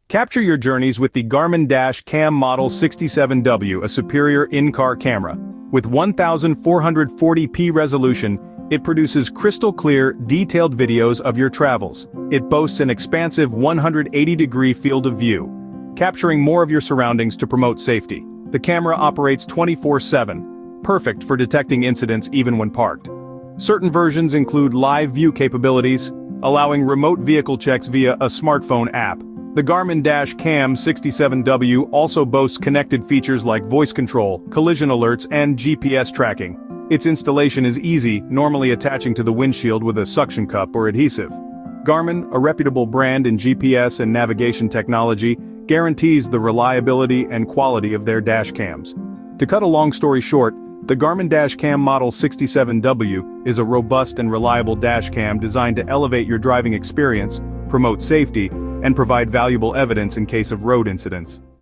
Capture your journeys with the Garmin Dash Cam Model 67W, a superior in-car camera. With 1440p resolution, it produces crystal-clear, detailed videos of your travels. It boasts an expansive 180-degree field of view, capturing more of your surroundings to promote safety. The camera operates 24/7, perfect for detecting incidents even when parked. Certain versions include live view capabilities, allowing remote vehicle checks via a smartphone app. The Garmin Dash Cam 67W also boasts connected features like voice control, collision alerts, and GPS tracking. Its installation is easy, normally attaching to the windshield with a suction cup or adhesive. Garmin, a reputable brand in GPS and navigation technology, guarantees the reliability and quality of their dash cams. To cut a long story short, the Garmin Dash Cam Model 67W is a robust and reliable dash cam designed to elevate your driving experience, promote safety, and provide valuable evidence in case of road incidents.